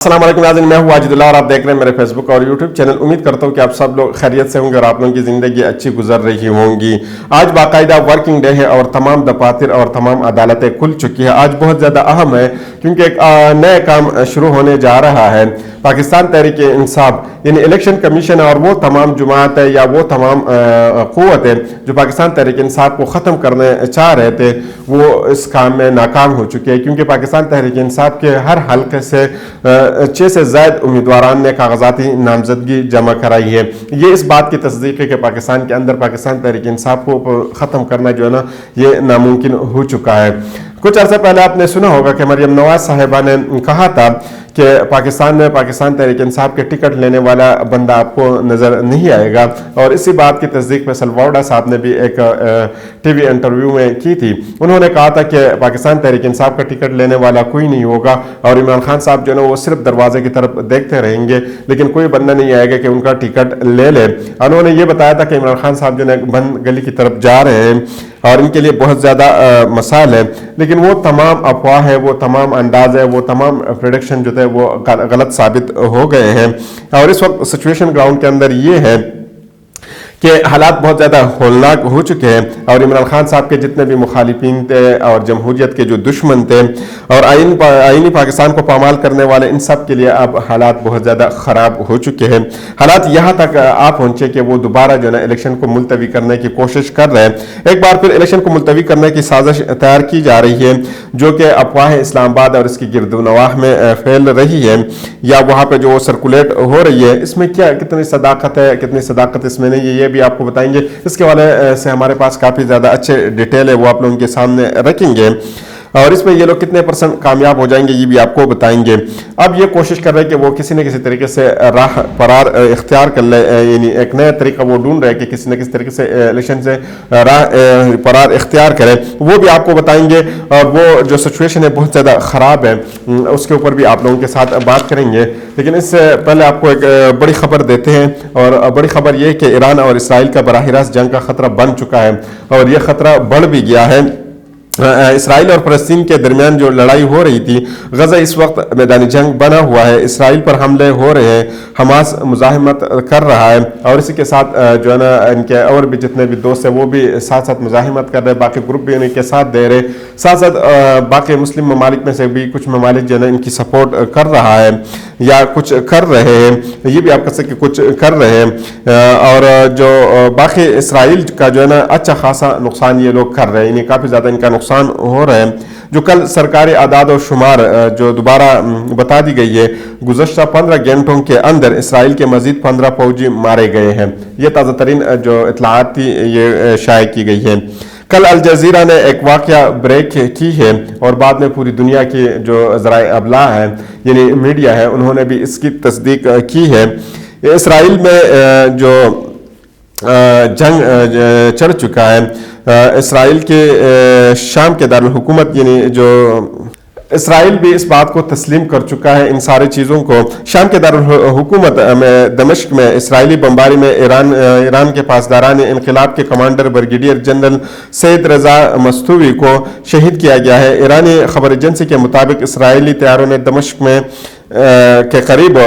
अस्सलाम वालेकुम नाज़रीन, मैं हूं वाजिदुल्लाह और आप देख रहे हैं मेरे फेसबुक और यूट्यूब चैनल। उम्मीद करता हूं कि आप सब लोग खैरियत से होंगे और आप लोगों की ज़िंदगी अच्छी गुजर रही होंगी। आज बाकायदा वर्किंग डे है और तमाम दफातर और तमाम अदालतें खुल चुकी है। आज बहुत ज़्यादा अहम है क्योंकि एक नया काम शुरू होने जा रहा है। पाकिस्तान तहरीक इंसाफ यानी इलेक्शन कमीशन और वो तमाम जुमात है या वो तमाम क़ुव्वतें जो पाकिस्तान तहरीक इंसाफ को ख़त्म करने चाह रहे थे, वो इस काम में नाकाम हो चुके हैं क्योंकि पाकिस्तान तहरीक इंसाफ के हर हल्के से 6 से ज़ायद उम्मीदवारान ने कागजाती नामजदगी जमा कराई है। ये इस बात की तस्दीक है कि पाकिस्तान के अंदर पाकिस्तान तहरीक इंसाफ को ख़त्म करना जो है ना, ये नामुमकिन हो चुका है। कुछ अर्से पहले आपने सुना होगा कि मरियम नवाज साहिबा ने कहा था कि पाकिस्तान में पाकिस्तान तहरीक इंसाफ के टिकट लेने वाला बंदा आपको नज़र नहीं आएगा, और इसी बात की तस्दीक फैसल वावड़ा साहब ने भी एक टीवी इंटरव्यू में की थी। उन्होंने कहा था कि पाकिस्तान तहरीक इंसाफ का टिकट लेने वाला कोई नहीं होगा और इमरान खान साहब जो है ना, वो सिर्फ दरवाजे की तरफ देखते रहेंगे, लेकिन कोई बंदा नहीं आएगा कि उनका टिकट ले ले। उन्होंने ये बताया था कि इमरान खान साहब जो है बंद गली की तरफ जा रहे हैं और इनके लिए बहुत ज़्यादा मसाइल है, लेकिन वो तमाम अफवाह है, वो तमाम अंदाज है, वो तमाम प्रेडिक्शन जो थे वो गलत साबित हो गए हैं। और इस वक्त सिचुएशन ग्राउंड के अंदर ये है कि हालात बहुत ज़्यादा होलनाक हो चुके हैं और इमरान खान साहब के जितने भी मुखालिफिन थे और जमहूरियत के जो दुश्मन थे और आईनी पाकिस्तान को पामाल करने वाले, इन सब के लिए अब हालात बहुत ज़्यादा ख़राब हो चुके हैं। हालात यहाँ तक आ पहुँचे कि वो दोबारा जो है ना इलेक्शन को मुलतवी करने की कोशिश कर रहे हैं। एक बार फिर इलेक्शन को मुलतवी करने की साजिश तैयार की जा रही है, जो कि अफवाह इस्लामाबाद और इसकी गिरदोनवाह में फैल रही है या वहाँ पर जो सर्कुलेट हो रही है। इसमें क्या कितनी सदाकत है, कितनी सदाकत इसमें नहीं है, ये भी आपको बताएंगे। इसके वाले से हमारे पास काफ़ी ज़्यादा अच्छे डिटेल है, वो आप लोगों के सामने रखेंगे और इसमें ये लोग कितने % कामयाब हो जाएंगे ये भी आपको बताएंगे। अब ये कोशिश कर रहे हैं कि वो किसी न किसी तरीके से राह फरार इख्तियार कर ले, यानी एक नया तरीका वो ढूंढ रहे हैं कि किसी न किसी तरीके से इलेक्शन से राह फरार इख्तियार करें, वो भी आपको बताएंगे। और वो जो सिचुएशन है बहुत ज़्यादा ख़राब है, उसके ऊपर भी आप लोगों के साथ बात करेंगे। लेकिन इससे पहले आपको एक बड़ी खबर देते हैं, और बड़ी खबर ये है कि ईरान और इसराइल का बराह रास्त जंग का ख़तरा बन चुका है और ये ख़तरा बढ़ भी गया है। इसराइल और फ़लस्तीन के दरमियान जो लड़ाई हो रही थी, गज़ा इस वक्त मैदानी जंग बना हुआ है। इसराइल पर हमले हो रहे हैं, हमास मुज़ाहमत कर रहा है और इसी के साथ जो है ना, इनके और भी जितने भी दोस्त हैं वो भी साथ साथ मुज़ाहमत कर रहे हैं, बाकी ग्रुप भी इनके साथ दे रहे, साथ साथ बाकी मुस्लिम ममालिक में से भी कुछ ममालिक जो है ना इनकी सपोर्ट कर रहा है या कुछ कर रहे हैं, ये भी आप कह सकते कुछ कर रहे हैं। और जो बाकी इसराइल का जो है ना अच्छा खासा नुकसान ये लोग कर रहे हैं, इन्हें काफ़ी ज़्यादा इनका नुकसान हो रहा है। जो कल सरकारी आदाद और शुमार जो दोबारा बता दी गई है, गुज़श्ता 15 घंटों के अंदर इसराइल के मजीद 15 फौजी मारे गए हैं। ये ताज़ा तरीन जो इतलात थी ये शाये की गई है। कल अल जज़ीरा ने एक वाक़या ब्रेक की है और बाद में पूरी दुनिया की जो ज़राए अबला है यानी मीडिया है, उन्होंने भी इसकी तस्दीक की है। इसराइल में जो जंग चढ़ चुका है, इसराइल के शाम के दारुल हुकूमत यानी जो इसराइल भी इस बात को तस्लीम कर चुका है, इन सारी चीज़ों को। शाम के दारुल हुकूमत में दमिश्क में इसराइली बमबारी में ईरान के पासदारान इनकलाब के कमांडर ब्रिगेडियर जनरल सैयद रज़ा मस्तूवी को शहीद किया गया है। ईरानी खबर एजेंसी के मुताबिक इसराइली तैयारों ने दमिश्क में के करीब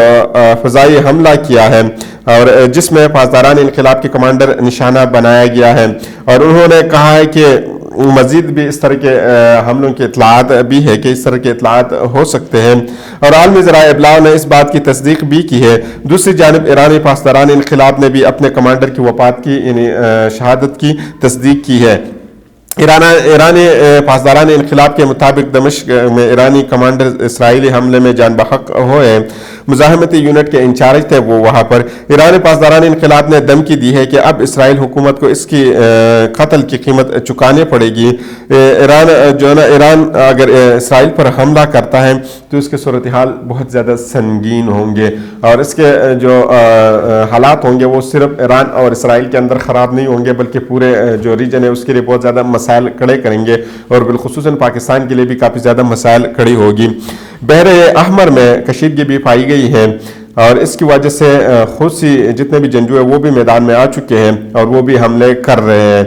फ़ज़ाई हमला किया है और जिसमें पासदारान इनकलाब के कमांडर निशाना बनाया गया है। और उन्होंने कहा है कि मजीद भी इस तरह के हमलों की इतलात भी है कि इस तरह के इतलात हो सकते हैं। और आलमी ज़राए इब्लाग ने इस बात की तस्दीक भी की है। दूसरी जानिब ईरानी पासदारान इनकलाब ने भी अपने कमांडर की वफ़ात की यानी शहादत की तस्दीक की है। ईरानी पासदारान इनकलाब के मुताबिक दमिश्क में ईरानी कमांडर इसराइली हमले में जान बहक हुए। मुज़ाहमती यूनिट के इंचार्ज थे वो वहाँ पर। ईरानी पासदारान इनकलाब ने धमकी दी है कि अब इसराइल हुकूमत को इसकी कत्ल की कीमत चुकानी पड़ेगी। ईरान जो है ना, ईरान अगर इसराइल पर हमला करता है तो इसके सूरत हाल बहुत ज़्यादा संगीन होंगे और इसके जो हालात होंगे वो सिर्फ ईरान और इसराइल के अंदर ख़राब नहीं होंगे, बल्कि पूरे जो रीजन है उसके लिए बहुत ज़्यादा मसाइल खड़े करेंगे और बिलखुसूसन पाकिस्तान के लिए भी काफ़ी ज़्यादा मसाइल खड़ी होगी। बहरे अहमर में कशीदगी भी पाई गई है और इसकी वजह से खूसी जितने भी जंगजू है वो भी मैदान में आ चुके हैं और वो भी हमले कर रहे हैं।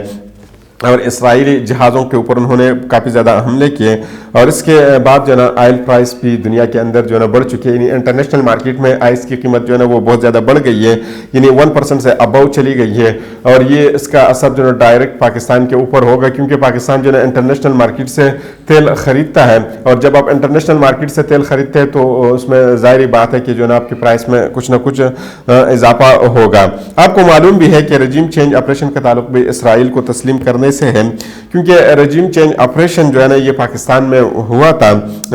और इसराइली जहाज़ों के ऊपर उन्होंने काफ़ी ज़्यादा हमले किए। और इसके बाद जो है ना ऑयल प्राइस भी दुनिया के अंदर जो है ना बढ़ चुकी है, यानी इंटरनेशनल मार्केट में आइस की कीमत जो है ना वो बहुत ज़्यादा बढ़ गई है, यानी 1% से अबव चली गई है। और ये इसका असर जो है डायरेक्ट पाकिस्तान के ऊपर होगा, क्योंकि पाकिस्तान जो है इंटरनेशनल मार्केट से तेल ख़रीदता है, और जब आप इंटरनेशनल मार्केट से तेल ख़रीदते हैं तो उसमें ज़ाहिर बात है कि जो है ना आपकी प्राइस में कुछ ना कुछ इजाफा होगा। आपको मालूम भी है कि रजीम चेंज ऑपरेशन का ताल्लुक भी इसराइल को तस्लीम करने से है, क्योंकि रजीम चेंज ऑपरेशन जो है ना ये पाकिस्तान में हुआ था,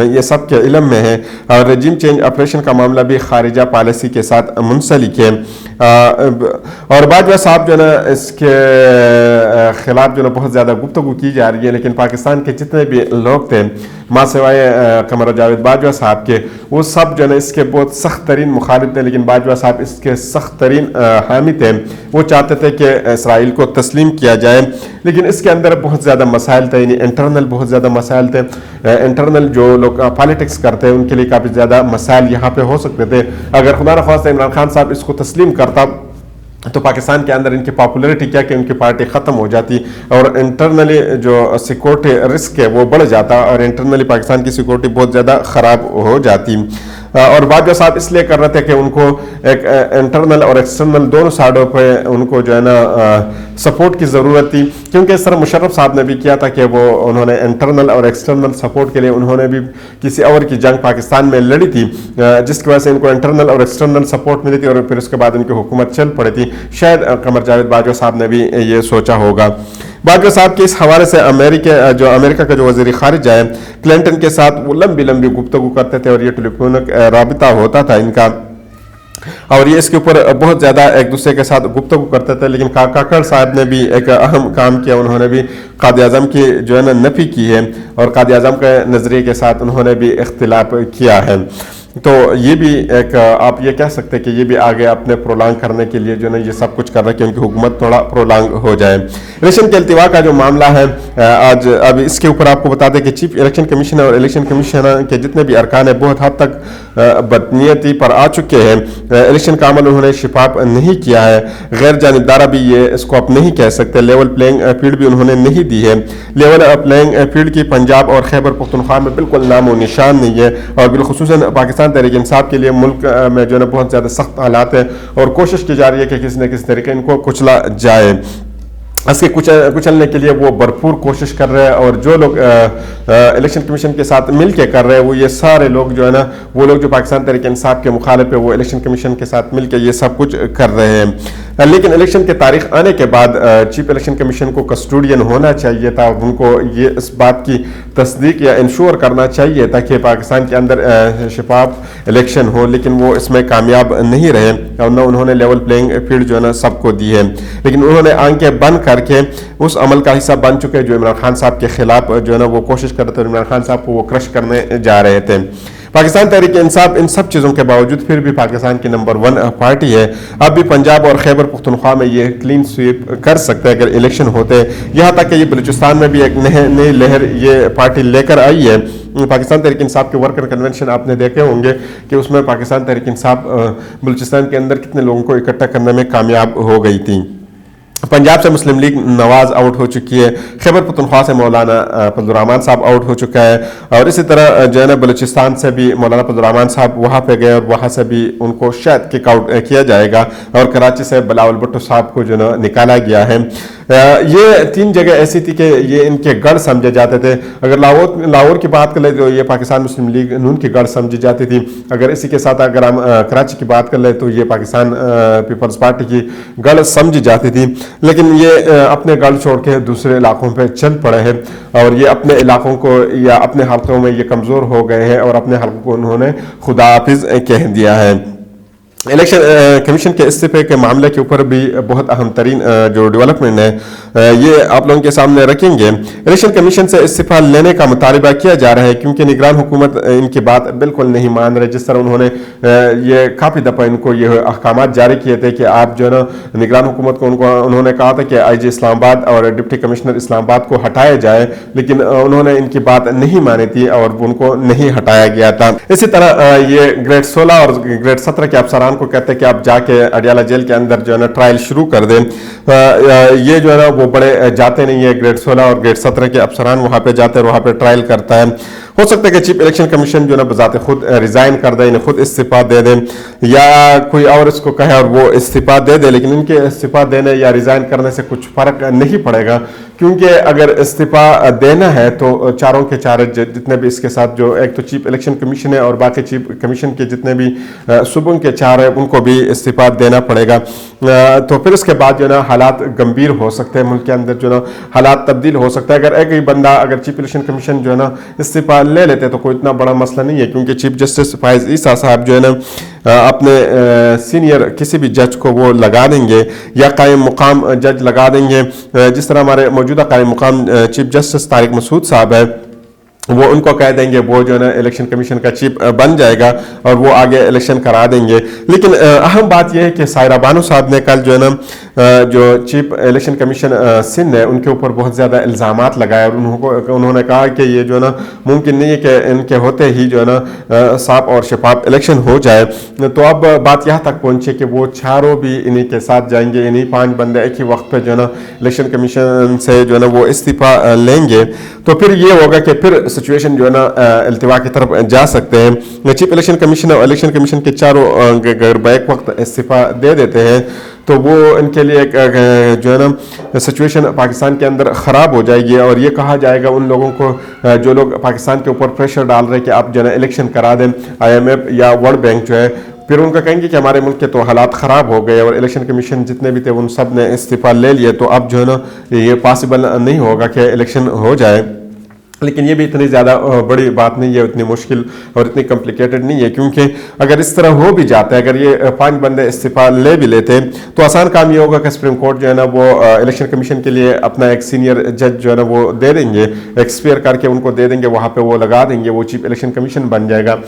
ये सब के इल्म में है। और रजीम चेंज ऑपरेशन का मामला भी खारिजा पॉलिसी के साथ मुंसलिक है। और बाजवा साहब जो है ना इसके खिलाफ जो है बहुत ज़्यादा गुफ्तगू की जा रही है, लेकिन पाकिस्तान के जितने भी लोग थे मां सिवाय कमर जावेद बाजवा साहब के, वो सब जो है इसके बहुत सख्त तरीन मुखालिफ थे, लेकिन बाजवा साहब इसके सख्त तरीन हामी थे। वो चाहते थे कि इसराइल को तस्लीम किया जाए, लेकिन इसके अंदर बहुत ज़्यादा मसाइल थे, यानी इंटरनल बहुत ज़्यादा मसाइल थे। इंटरनल जो लोग पॉलिटिक्स करते हैं उनके लिए काफ़ी ज़्यादा मसाइल यहाँ पे हो सकते थे। अगर खुदा न खास्ता इमरान खान साहब इसको तस्लीम करता तो पाकिस्तान के अंदर इनकी पॉपुलैरिटी क्या कि उनकी पार्टी ख़त्म हो जाती, और इंटरनली जो सिक्योरिटी रिस्क है वो बढ़ जाता, और इंटरनली पाकिस्तान की सिक्योरिटी बहुत ज़्यादा ख़राब हो जाती। और बाजवा साहब इसलिए कर रहे थे कि उनको एक इंटरनल और एक्सटर्नल दोनों साइडों पे उनको जो है ना सपोर्ट की ज़रूरत थी, क्योंकि इस तरह मुशर्रफ साहब ने भी किया था कि वो उन्होंने इंटरनल और एक्सटर्नल सपोर्ट के लिए उन्होंने भी किसी और की जंग पाकिस्तान में लड़ी थी, जिसकी वजह से इनको इंटरनल और एक्सटर्नल सपोर्ट मिली थी, और फिर उसके बाद इनकी हुकूमत चल पड़ी थी। शायद कमर जावेद बाजवा साहब ने भी ये सोचा होगा। बाजवा साहब के इस हवाले से अमेरिका का जो वज़ीर ख़ारिजा है क्लिंटन के साथ वो लंबी लंबी गुफ्तगू करते थे, और ये टेलीफोनिक राबिता होता था इनका, और ये इसके ऊपर बहुत ज़्यादा एक दूसरे के साथ गुफ्तगू करते थे। लेकिन काकड़ साहब ने भी एक अहम काम किया, उन्होंने भी कायद आज़म की जो है ना नफ़ी की है, और कायद आज़म के नज़रिए के साथ उन्होंने भी इख्तिलाफ किया है। तो ये भी एक आप ये कह सकते हैं कि ये भी आगे अपने प्रोलांग करने के लिए जो है ये सब कुछ कर रहे हैं कि उनकी हुकूमत थोड़ा प्रोलांग हो जाए। इलेक्शन के अल्तिवा का जो मामला है आज अब इसके ऊपर आपको बता दें कि चीफ इलेक्शन कमीशनर और इलेक्शन कमीशनर के जितने भी अरकान है बहुत हद तक बदनीयती पर आ चुके हैं। इलेक्शन का अमल उन्होंने शिफाफ नहीं किया है, गैर जानिबदारा भी ये इसको आप नहीं कह सकते। लेवल प्लेइंग फील्ड भी उन्होंने नहीं दी है। लेवल प्लेइंग फील्ड की पंजाब और खैबर पख्तूनख्वा में बिल्कुल नामो निशान नहीं है, और बिलखुसूसन पाकिस्तान तहरीक इंसाफ के लिए मुल्क में जो है बहुत ज़्यादा सख्त हालात है, और कोशिश की जा रही है कि किसी न किसी तरीके इनको कुचला जाए। इसके कुचलने के लिए वो भरपूर कोशिश कर रहे हैं, और जो लोग इलेक्शन कमीशन के साथ मिल के कर रहे हैं वो ये सारे लोग जो है ना वो लोग जो पाकिस्तान तहरीक इंसाफ के मुखालिफ है वो इलेक्शन कमीशन के साथ मिल के ये सब कुछ कर रहे हैं। लेकिन इलेक्शन की तारीख आने के बाद चीफ इलेक्शन कमीशन को कस्टोडियन होना चाहिए था, उनको ये इस बात की तस्दीक या इंश्योर करना चाहिए था कि पाकिस्तान के अंदर शफाफ इलेक्शन हो, लेकिन वो इसमें कामयाब नहीं रहे, और न उन्होंने लेवल प्लेइंग फील्ड जो है ना सबको दी है, लेकिन उन्होंने आंखें बंद करके उस अमल का हिस्सा बन चुके हैं जो इमरान खान साहब के खिलाफ जो है ना वो कोशिश कर रहे थे, इमरान खान साहब को वो क्रश करने जा रहे थे। पाकिस्तान तहरीक इंसाफ इन सब चीज़ों के बावजूद फिर भी पाकिस्तान की नंबर 1 पार्टी है। अब भी पंजाब और खैबर पख्तूनख्वा में ये क्लीन स्वीप कर सकते हैं अगर इलेक्शन होते, यहाँ तक कि ये बलूचिस्तान में भी एक नई लहर ये पार्टी लेकर आई है। पाकिस्तान तहरीक इंसाफ के वर्कर कन्वेंशन आपने देखे होंगे कि उसमें पाकिस्तान तहरीक इंसाफ बलूचिस्तान के अंदर कितने लोगों को इकट्ठा करने में कामयाब हो गई थी। पंजाब से मुस्लिम लीग नवाज आउट हो चुकी है, खैबर पख्तूनख्वा से मौलाना फजल रहमान साहब आउट हो चुका है, और इसी तरह जो है ना बलूचिस्तान से भी मौलाना फजल रहमान साहब वहाँ पे गए और वहाँ से भी उनको शायद किक आउट किया जाएगा, और कराची से बिलावल भुट्टो साहब को जो ना निकाला गया है। ये 3 जगह ऐसी थी कि ये इनके गढ़ समझे जाते थे। अगर लाहौर की बात कर ले तो ये पाकिस्तान मुस्लिम लीग नून की गढ़ समझी जाती थी। अगर इसी के साथ अगर हम कराची की बात कर ले तो ये पाकिस्तान पीपल्स पार्टी की गढ़ समझी जाती थी, लेकिन ये अपने गढ़ छोड़ के दूसरे इलाकों पे चल पड़े हैं, और ये अपने इलाकों को या अपने हल्कों में ये कमज़ोर हो गए हैं, और अपने हल्कों को उन्होंने खुदा हाफिज कह दिया है। इलेक्शन कमीशन के इस्तीफे के मामले के ऊपर भी बहुत अहम तरीन जो डेवलपमेंट है ये आप लोगों के सामने रखेंगे। इलेक्शन कमीशन से इस्तीफा लेने का मुतालबा किया जा रहा है, क्योंकि निगरान हुकूमत इनकी बात बिल्कुल नहीं मान रहे। जिस तरह उन्होंने ये काफ़ी दफ़ा इनको ये अहकाम जारी किए थे कि आप जो है ना निगरान हुकूमत को उन्होंने कहा था कि IG इस्लामाबाद और डिप्टी कमिश्नर इस्लामाबाद को हटाया जाए, लेकिन उन्होंने इनकी बात नहीं मानी थी और उनको नहीं हटाया गया था। इसी तरह ये ग्रेड 16 और ग्रेड 17 के अफसरान अफसरान को कहते हैं कि आप जाके अडियाला जेल के अंदर जो है ना ट्रायल शुरू कर दें। ये जो है ना वो बड़े जाते नहीं है, ग्रेड 16 और ग्रेड 17 के अफसरान वहाँ पे जाते हैं, वहाँ पे ट्रायल करता है। हो सकता है कि चीफ इलेक्शन कमीशन जो है ना बजाते खुद रिजाइन कर दे, इन्हें खुद इस्तीफा दे दें, या कोई और इसको कहे और वो इस्तीफा दे दे, लेकिन इनके इस्तीफा देने या रिजाइन करने से कुछ फर्क नहीं पड़ेगा, क्योंकि अगर इस्तीफा देना है तो चारों के चार जितने भी इसके साथ जो एक तो चीफ इलेक्शन कमीशन है और बाकी चीफ कमीशन के जितने भी सूबों के चार है उनको भी इस्तीफा देना पड़ेगा। तो फिर इसके बाद जो है ना हालात गंभीर हो सकते हैं, मुल्क के अंदर जो है ना हालात तब्दील हो सकता है। अगर एक ही बंदा अगर चीफ इलेक्शन कमीशन जो है ना इस्तीफा ले लेते तो कोई इतना बड़ा मसला नहीं है, क्योंकि चीफ जस्टिस फायज ईसा साहब जो है ना अपने सीनियर किसी भी जज को वो लगा देंगे या कायम मुकाम जज लगा देंगे। जिस तरह हमारे मौजूदा कायम मुकाम चीफ जस्टिस तारिक मसूद साहब है, वो उनको कह देंगे, वो जो है ना इलेक्शन कमीशन का चीफ बन जाएगा और वो आगे इलेक्शन करा देंगे। लेकिन अहम बात यह है कि सायरा बानो साहब ने कल जो है ना जो चीफ इलेक्शन कमीशन सिंध है उनके ऊपर बहुत ज़्यादा इल्ज़ामात लगाए और उन्होंने कहा कि ये जो है ना मुमकिन नहीं है कि इनके होते ही जो है ना साफ और शफाफ इलेक्शन हो जाए। तो अब बात यहाँ तक पहुँची कि वो चारों भी इन्हीं के साथ जाएंगे, इन्हीं 5 बंदे एक ही वक्त पर जो है ना इलेक्शन कमीशन से जो है ना वो इस्तीफा लेंगे। तो फिर ये होगा कि फिर सिचुएशन जो है ना इल्तिवा की तरफ जा सकते हैं। चीफ इलेक्शन कमीशन और इलेक्शन कमीशन के चारों अगर बैक वक्त इस्तीफा दे देते हैं तो वो इनके लिए जो है ना सिचुएशन पाकिस्तान के अंदर ख़राब हो जाएगी और ये कहा जाएगा उन लोगों को जो लोग पाकिस्तान के ऊपर प्रेशर डाल रहे हैं कि आप जो है ना इलेक्शन करा दें, IMF या वर्ल्ड बैंक जो है, फिर उनका कहेंगे कि हमारे मुल्क के तो हालात ख़राब हो गए और इलेक्शन कमीशन जितने भी थे उन सब ने इस्तीफा ले लिए, तो अब जो है ना ये पॉसिबल नहीं होगा कि इलेक्शन हो जाए। लेकिन ये भी इतनी ज़्यादा बड़ी बात नहीं है, इतनी मुश्किल और इतनी कॉम्प्लिकेटेड नहीं है, क्योंकि अगर इस तरह हो भी जाता है, अगर ये 5 बंदे इस्तीफा ले भी लेते तो आसान काम ये होगा कि सुप्रीम कोर्ट जो है ना वो इलेक्शन कमीशन के लिए अपना एक सीनियर जज जो है ना वो दे देंगे, एक्सपायर करके उनको दे देंगे, वहाँ पे वो लगा देंगे, वो चीफ इलेक्शन कमीशन बन जाएगा।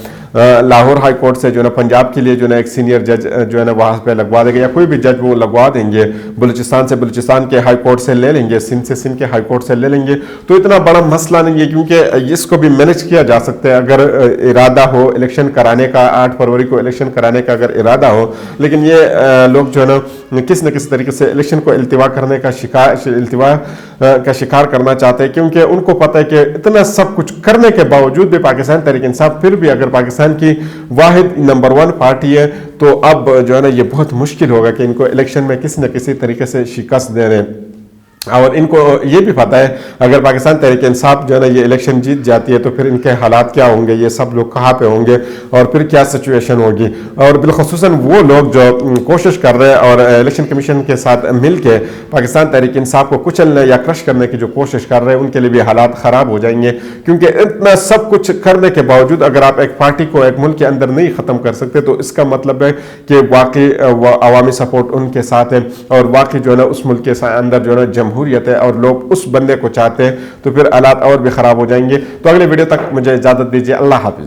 लाहौर हाई कोर्ट से जो है ना पंजाब के लिए जो है ना एक सीनियर जज जो है ना वहाँ पे लगवा देंगे, या कोई भी जज वो लगवा देंगे। बलूचिस्तान से बलूचिस्तान के हाई कोर्ट से ले लेंगे, सिंध से सिंध के हाई कोर्ट से ले लेंगे। तो इतना बड़ा मसला नहीं है, क्योंकि इसको भी मैनेज किया जा सकता है अगर इरादा हो इलेक्शन कराने का, 8 फरवरी को इलेक्शन कराने का अगर इरादा हो। लेकिन ये लोग जो है ना किसी न किसी तरीके से इलेक्शन को इल्तिवा करने का शिकार करना चाहते हैं, क्योंकि उनको पता है कि इतना सब कुछ करने के बावजूद भी पाकिस्तान तहरीक इंसाफ फिर भी अगर पाकिस्तान की वाहिद नंबर 1 पार्टी है, तो अब जो है ना ये बहुत मुश्किल होगा कि इनको इलेक्शन में किसी न किसी तरीके से शिकस्त दे दें। और इनको ये भी पता है अगर पाकिस्तान तहरीक इंसाफ जो है ना ये इलेक्शन जीत जाती है तो फिर इनके हालात क्या होंगे, ये सब लोग कहाँ पे होंगे और फिर क्या सिचुएशन होगी। और बिलखुसूसन वो लोग जो कोशिश कर रहे हैं और इलेक्शन कमीशन के साथ मिल के पाकिस्तान तहरीक इंसाफ को कुचलने या क्रश करने की जो कोशिश कर रहे हैं, उनके लिए भी हालात ख़राब हो जाएंगे। क्योंकि इतना सब कुछ करने के बावजूद अगर आप एक पार्टी को एक मुल्क के अंदर नहीं ख़त्म कर सकते, तो इसका मतलब है कि वाकई अवामी सपोर्ट उनके साथ है और वाकई जो है ना उस मुल्क के अंदर जो है ना जमहूरियत है और लोग उस बंदे को चाहते हैं, तो फिर हालात और भी ख़राब हो जाएंगे। तो अगले वीडियो तक मुझे इजाज़त दीजिए। अल्लाह हाफिज़।